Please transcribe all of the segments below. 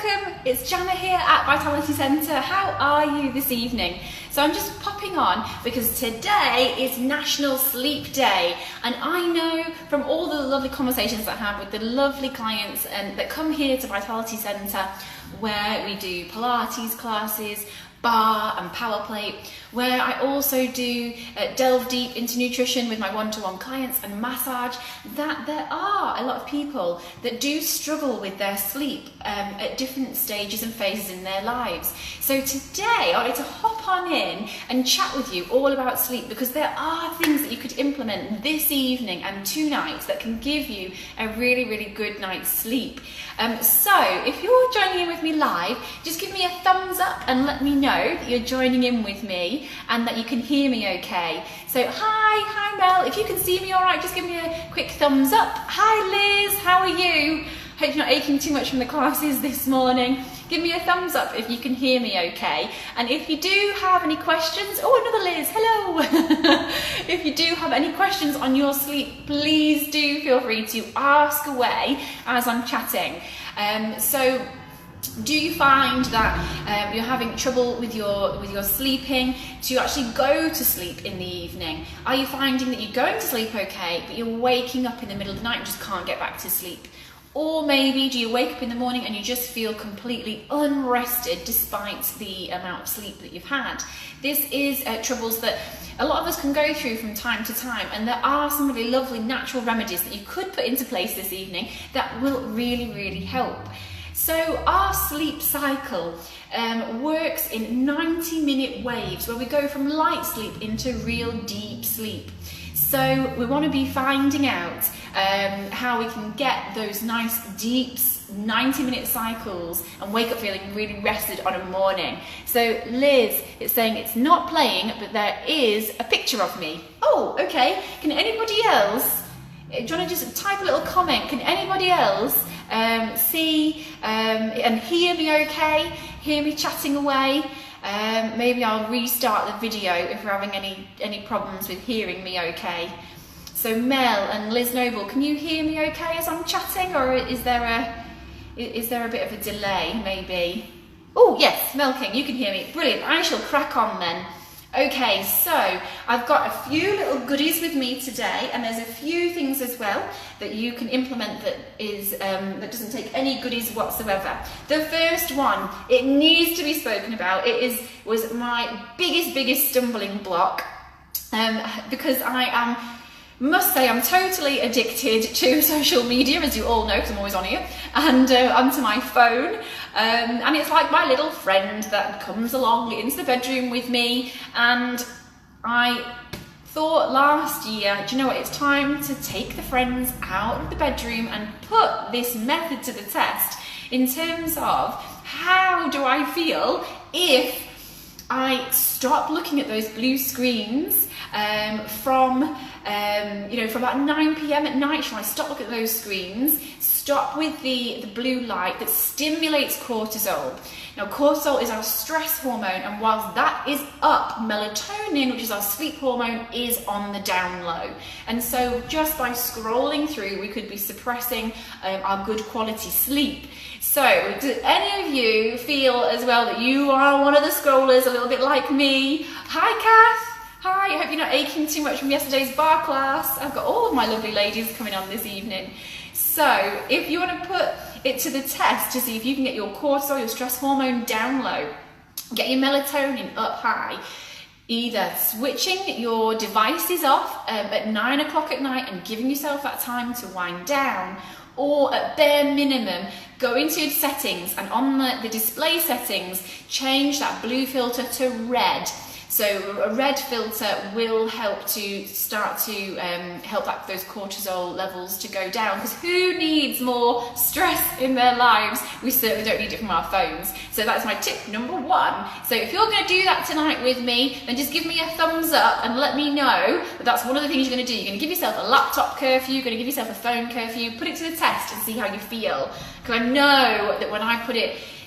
welcome, it's Jana here at Vitality Centre. How are you this evening? So I'm just popping on because today is National Sleep Day, and I know from all the lovely conversations that I have with the lovely clients and that come here to Vitality Centre, where we do Pilates classes, bar and power plate, where I also do delve deep into nutrition with my one-to-one clients and massage, that there are a lot of people that do struggle with their sleep at different stages and phases in their lives. So today I wanted to hop on in and chat with you all about sleep, because there are things that you could implement this evening and tonight that can give you a really, really good night's sleep. So if you're joining in with me live, just give me a thumbs up and let me know that you're joining in with me and that you can hear me okay. So hi Mel, if you can see me all right, just give me a quick thumbs up. Hi Liz, how are you? Hope you're not aching too much from the classes this morning. Give me a thumbs up if you can hear me okay. And if you do have any questions, oh, another Liz, hello. If you do have any questions on your sleep, please do feel free to ask away as I'm chatting. So do you find that you're having trouble with your sleeping, to actually go to sleep in the evening? Are you finding that you're going to sleep okay, but you're waking up in the middle of the night and just can't get back to sleep? Or maybe do you wake up in the morning and you just feel completely unrested despite the amount of sleep that you've had? This is troubles that a lot of us can go through from time to time, and there are some really lovely natural remedies that you could put into place this evening that will really, really help. So our sleep cycle works in 90-minute waves, where we go from light sleep into real deep sleep. So we want to be finding out how we can get those nice deep 90-minute cycles and wake up feeling really rested on a morning. So Liz is saying it's not playing, but there is a picture of me. Oh, okay. Can anybody else, do you want to just type a little comment? Can anybody else see and hear me okay? Hear me chatting away? Maybe I'll restart the video if we're having any problems with hearing me okay. So Mel and Liz Noble, can you hear me okay as I'm chatting, or is there a bit of a delay maybe? Oh yes, Mel King, you can hear me. Brilliant, I shall crack on then. Okay, so I've got a few little goodies with me today, and there's a few things as well that you can implement that that doesn't take any goodies whatsoever. The first one, it needs to be spoken about. Was my biggest stumbling block, because must say I'm totally addicted to social media, as you all know, because I'm always on here, and onto my phone. And it's like my little friend that comes along into the bedroom with me, and I thought last year, do you know what, it's time to take the friends out of the bedroom and put this method to the test in terms of how do I feel if I stop looking at those blue screens from about 9 p.m. at night. Shall I stop looking at those screens? Stop with the blue light that stimulates cortisol. Now, cortisol is our stress hormone, and whilst that is up, melatonin, which is our sleep hormone, is on the down low. And so just by scrolling through, we could be suppressing our good quality sleep. So do any of you feel as well that you are one of the scrollers, a little bit like me? Hi Kath! Hi, I hope you're not aching too much from yesterday's bar class. I've got all of my lovely ladies coming on this evening. So if you want to put it to the test to see if you can get your cortisol, your stress hormone down low, get your melatonin up high, either switching your devices off at 9 o'clock at night and giving yourself that time to wind down, or at bare minimum, go into your settings and on the display settings, change that blue filter to red. So a red filter will help to start to help those cortisol levels to go down, because who needs more stress in their lives? We certainly don't need it from our phones. So that's my tip number one. So if you're going to do that tonight with me, then just give me a thumbs up and let me know that that's one of the things you're going to do. You're going to give yourself a laptop curfew, you're going to give yourself a phone curfew, put it to the test and see how you feel. Because I know that when I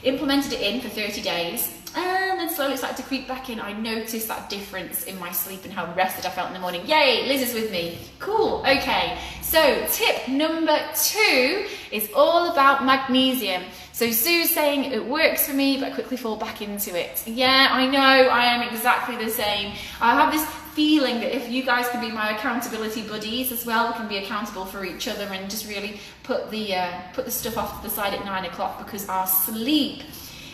implemented it in for 30 days, and then slowly started to creep back in, I noticed that difference in my sleep and how rested I felt in the morning. Yay, Liz is with me. Cool, okay. So tip number 2 is all about magnesium. So Sue's saying it works for me, but I quickly fall back into it. Yeah, I know, I am exactly the same. I have this feeling that if you guys can be my accountability buddies as well, we can be accountable for each other and just really put the stuff off to the side at 9 o'clock, because our sleep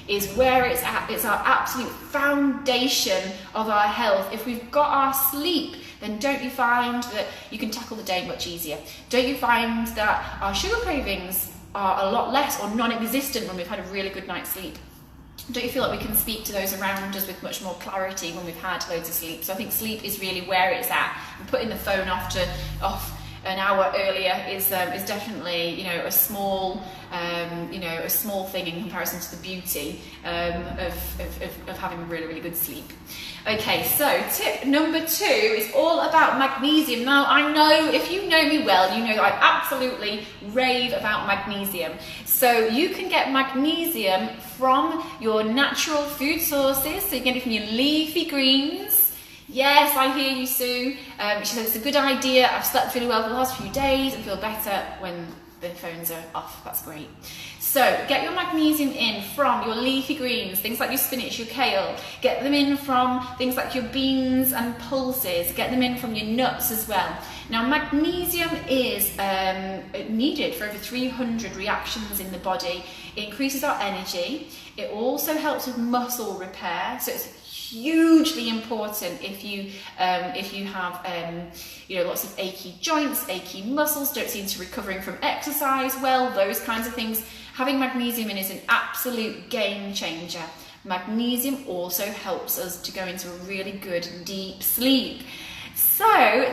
is where it's at. It's our absolute foundation of our health. If we've got our sleep, then don't you find that you can tackle the day much easier? Don't you find that our sugar cravings are a lot less or non-existent when we've had a really good night's sleep? Don't you feel like we can speak to those around us with much more clarity when we've had loads of sleep? So I think sleep is really where it's at. And putting the phone off an hour earlier is definitely, you know, a small thing in comparison to the beauty of having a really, really good sleep. Okay, so tip number 2 is all about magnesium. Now, I know if you know me well, you know that I absolutely rave about magnesium. So you can get magnesium from your natural food sources. So you get it from your leafy greens. Yes, I hear you, Sue. She said it's a good idea. I've slept really well for the last few days and feel better when the phones are off. That's great. So get your magnesium in from your leafy greens, things like your spinach, your kale. Get them in from things like your beans and pulses. Get them in from your nuts as well. Now, magnesium is needed for over 300 reactions in the body. It increases our energy. It also helps with muscle repair. So it's hugely important if you have lots of achy joints, achy muscles, don't seem to be recovering from exercise well, those kinds of things. Having magnesium in is an absolute game changer. Magnesium also helps us to go into a really good deep sleep. So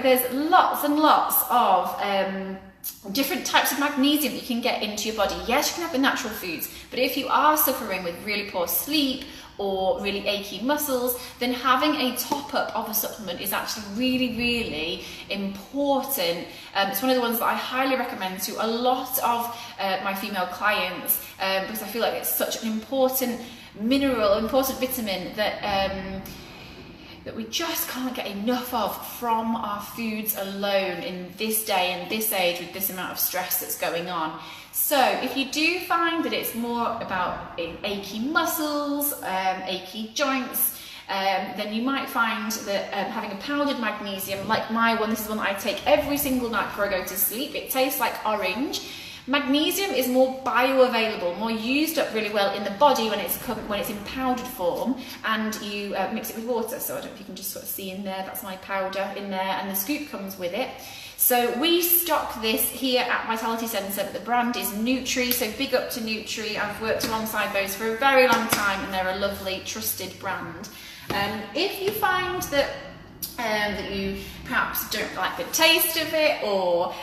there's lots and lots of different types of magnesium you can get into your body. Yes, you can have the natural foods, but if you are suffering with really poor sleep or really achy muscles, then having a top-up of a supplement is actually really, really important. It's one of the ones that I highly recommend to a lot of my female clients because I feel like it's such an important mineral, important vitamin that we just can't get enough of from our foods alone in this day and this age with this amount of stress that's going on. So if you do find that it's more about achy muscles, achy joints, then you might find that having a powdered magnesium, like my one, this is one that I take every single night before I go to sleep. It tastes like orange. Magnesium is more bioavailable, more used up really well in the body when it's in powdered form, and you mix it with water. So I don't know if you can just sort of see in there, that's my powder in there, and the scoop comes with it. So we stock this here at Vitality Centre, but the brand is Nutri, so big up to Nutri. I've worked alongside those for a very long time and they're a lovely, trusted brand. If you find that you perhaps don't like the taste of it, or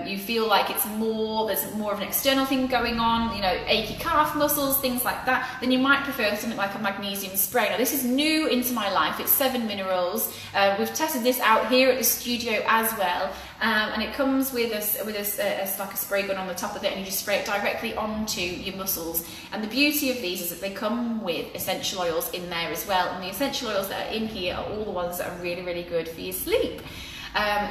you feel like there's more of an external thing going on, achy calf muscles, things like that, then you might prefer something like a magnesium spray. Now this is new into my life, it's 7 minerals. We've tested this out here at the studio as well, and it comes with like a spray gun on the top of it, and you just spray it directly onto your muscles. And the beauty of these is that they come with essential oils in there as well, and the essential oils that are in here are all the ones that are really, really good for your sleep.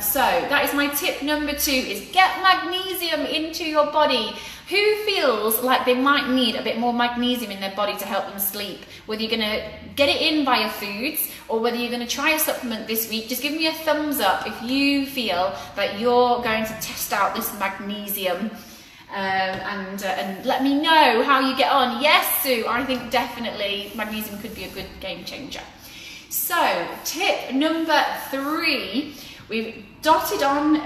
So that is my tip number 2, is get magnesium into your body. Who feels like they might need a bit more magnesium in their body to help them sleep? Whether you're going to get it in via foods or whether you're going to try a supplement this week, just give me a thumbs up if you feel that you're going to test out this magnesium. And let me know how you get on. Yes, Sue, I think definitely magnesium could be a good game changer. So tip number 3, we've dotted on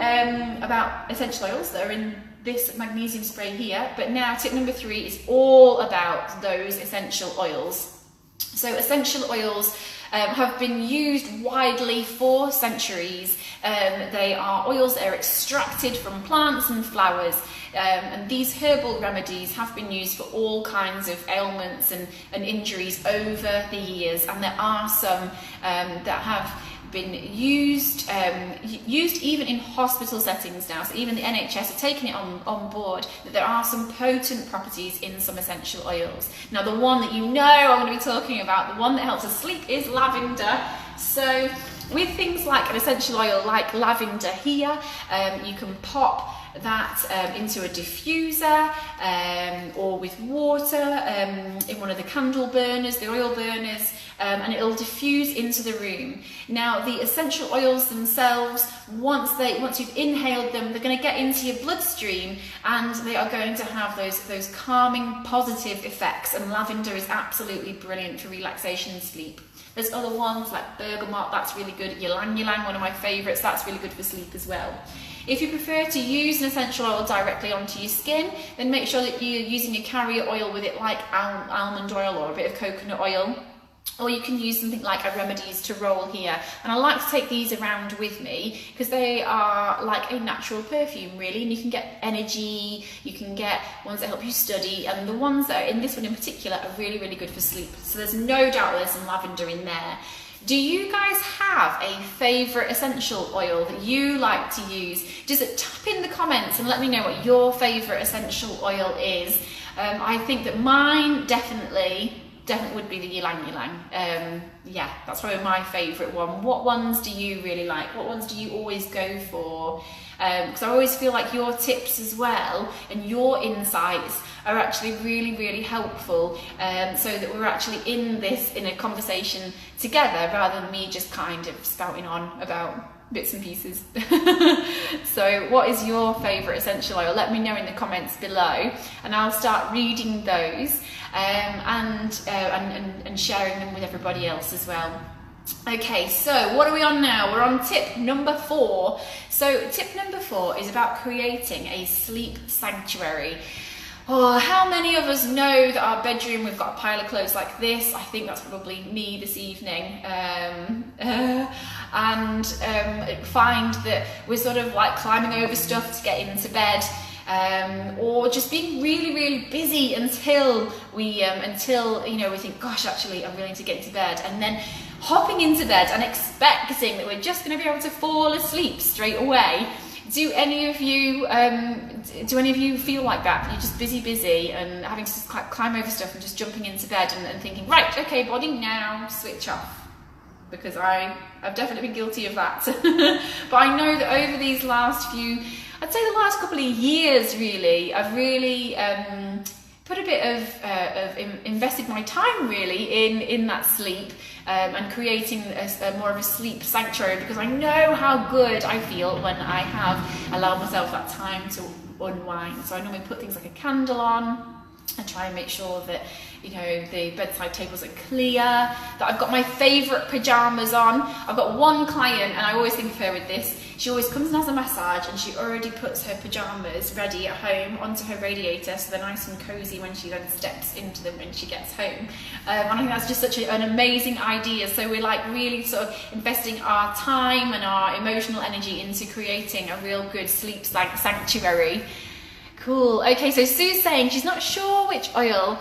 about essential oils that are in this magnesium spray here, but now tip number 3 is all about those essential oils. So essential oils have been used widely for centuries. They are oils that are extracted from plants and flowers, and these herbal remedies have been used for all kinds of ailments and injuries over the years, and there are some that have been used even in hospital settings now. So even the NHS are taking it on board that there are some potent properties in some essential oils. Now the one that I'm going to be talking about, the one that helps us sleep, is lavender. So with things like an essential oil like lavender here, you can pop that into a diffuser or with water in one of the candle burners, the oil burners, and it'll diffuse into the room. Now the essential oils themselves, once you've inhaled them, they're going to get into your bloodstream and they are going to have those calming positive effects, and lavender is absolutely brilliant for relaxation and sleep. There's other ones like bergamot, that's really good. Ylang ylang, one of my favourites, that's really good for sleep as well. If you prefer to use an essential oil directly onto your skin, then make sure that you're using a carrier oil with it, like almond oil or a bit of coconut oil. Or you can use something like a Remedies to Roll here. And I like to take these around with me because they are like a natural perfume really, and you can get energy, you can get ones that help you study, and the ones that are in this one in particular are really, really good for sleep. So there's no doubt there's some lavender in there. Do you guys have a favourite essential oil that you like to use? Just tap in the comments and let me know what your favourite essential oil is. I think that mine definitely would be the ylang ylang. Yeah, that's probably my favourite one. What ones do you really like? What ones do you always go for? Because I always feel like your tips as well and your insights are actually really, really helpful, so that we're actually in a conversation together rather than me just kind of spouting on about bits and pieces. So what is your favourite essential oil? Let me know in the comments below and I'll start reading those and sharing them with everybody else as well. Okay, so what are we on now? We're on tip number 4. So tip number 4 is about creating a sleep sanctuary. Oh, how many of us know that our bedroom, we've got a pile of clothes like this? I think that's probably me this evening. Find that we're sort of like climbing over stuff to get into bed, or just being really, really busy until we think, gosh, actually, I'm really need to get into bed, and then hopping into bed and expecting that we're just going to be able to fall asleep straight away. Do any of you feel like that? You're just busy and having to just climb over stuff and just jumping into bed and thinking, right, okay, body, now switch off. Because I've definitely been guilty of that. But I know that over these last few, I'd say the last couple of years really, I've really put a bit of invested my time really in that sleep, and creating more of a sleep sanctuary, because I know how good I feel when I have allowed myself that time to unwind. So I normally put things like a candle on. I try and make sure that, you know, the bedside tables are clear, that I've got my favourite pyjamas on. I've got one client, and I always think of her with this. She always comes and has a massage, and she already puts her pyjamas ready at home onto her radiator, so they're nice and cosy when she then steps into them when she gets home. And I think that's just such an amazing idea. So we're like really sort of investing our time and our emotional energy into creating a real good sleep sanctuary. Cool. Okay, so Sue's saying she's not sure which oil,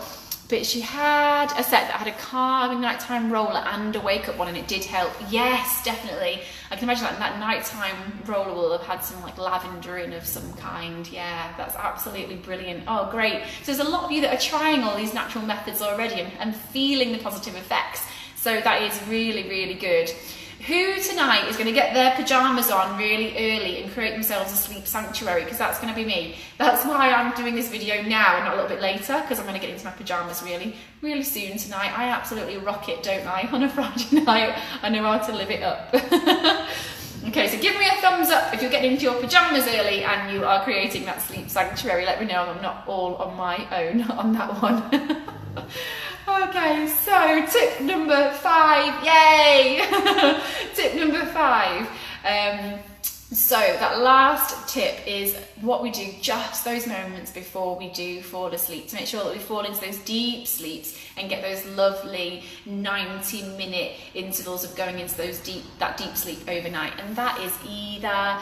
but she had a set that had a calming nighttime roller and a wake up one, and it did help. Yes, definitely. I can imagine that nighttime roller will have had some like lavender in of some kind. Yeah, that's absolutely brilliant. Oh, great. So there's a lot of you that are trying all these natural methods already and feeling the positive effects. So that is really, really good. Who tonight is going to get their pyjamas on really early and create themselves a sleep sanctuary? Because that's going to be me. That's why I'm doing this video now and not a little bit later, because I'm going to get into my pyjamas really, really soon tonight. I absolutely rock it, don't I? On a Friday night, I know how to live it up. Okay, so give me a thumbs up if you're getting into your pyjamas early and you are creating that sleep sanctuary. Let me know I'm not all on my own on that one. Okay, so tip number 5, yay! Tip number 5. So that last tip is what we do just those moments before we do fall asleep, to make sure that we fall into those deep sleeps and get those lovely 90-minute intervals of going into that deep sleep overnight. And that is either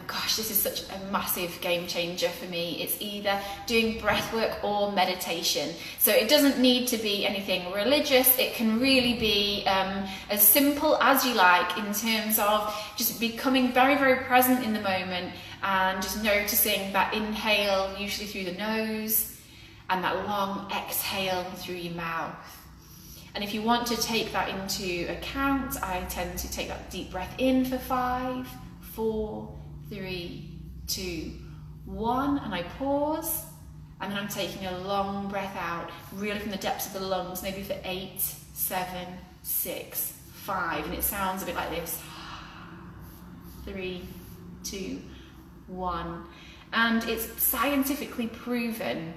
gosh, this is such a massive game changer for me. It's either doing breath work or meditation. So it doesn't need to be anything religious. It can really be as simple as you like, in terms of just becoming very, very present in the moment and just noticing that inhale, usually through the nose, and that long exhale through your mouth. And if you want to take that into account, I tend to take that deep breath in for 5, 4, 3, 2, 1, and I pause. And then I'm taking a long breath out, really from the depths of the lungs, maybe for 8, 7, 6, 5. And it sounds a bit like this. 3, 2, 1. And it's scientifically proven,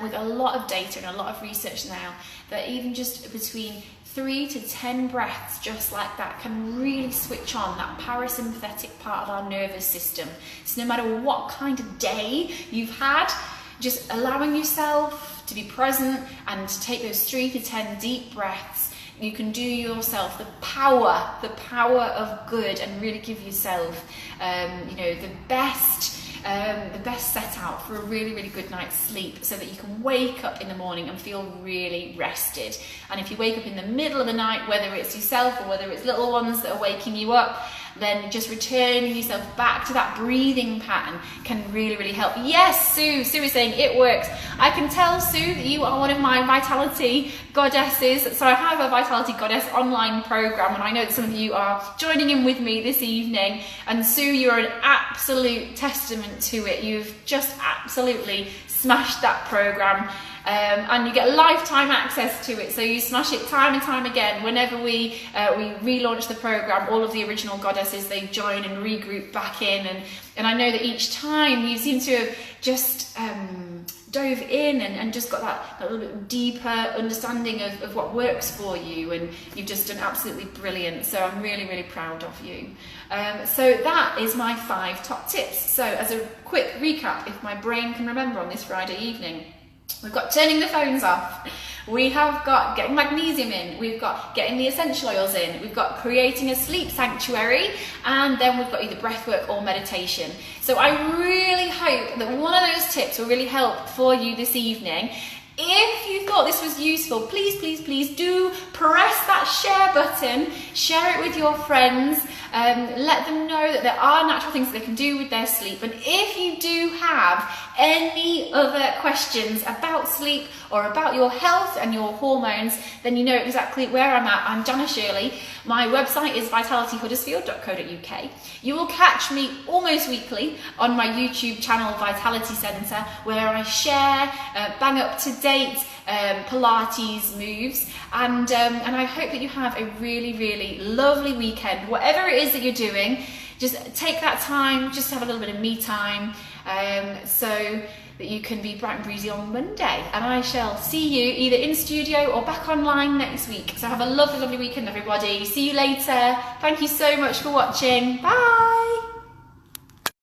with a lot of data and a lot of research now, that even just between 3 to 10 breaths just like that can really switch on that parasympathetic part of our nervous system. So no matter what kind of day you've had, just allowing yourself to be present and to take those 3 to 10 deep breaths, you can do yourself the power of good and really give yourself, the best set out for a really, really good night's sleep, so that you can wake up in the morning and feel really rested. And if you wake up in the middle of the night, whether it's yourself or whether it's little ones that are waking you up, then just returning yourself back to that breathing pattern can really, really help. Yes, Sue is saying it works. I can tell, Sue, that you are one of my Vitality Goddesses. So I have a Vitality Goddess online program, and I know that some of you are joining in with me this evening. And Sue, you're an absolute testament to it. You've just absolutely smashed that program. And you get lifetime access to it, so you smash it time and time again. Whenever we relaunch the program, all of the original goddesses, they join and regroup back in, and I know that each time you seem to have just dove in and just got that little bit deeper understanding of what works for you, and you've just done absolutely brilliant. So I'm really, really proud of you. So that is my 5 top tips. So as a quick recap, if my brain can remember on this Friday evening, we've got turning the phones off, we have got getting magnesium in, we've got getting the essential oils in, we've got creating a sleep sanctuary, and then we've got either breathwork or meditation. So I really hope that one of those tips will really help for you this evening. If you thought this was useful, please, please, please do press that share button, share it with your friends, let them know that there are natural things that they can do with their sleep. And if you do have any other questions about sleep or about your health and your hormones, then you know exactly where I'm at. I'm Jana Shirley. My website is vitalityhuddersfield.co.uk. You will catch me almost weekly on my YouTube channel, Vitality Centre, where I share bang up to date Pilates moves, and I hope that you have a really, really lovely weekend. Whatever it is that you're doing, just take that time, just have a little bit of me time, so that you can be bright and breezy on Monday. And I shall see you either in studio or back online next week. So have a lovely, lovely weekend, everybody. See you later. Thank you so much for watching. Bye.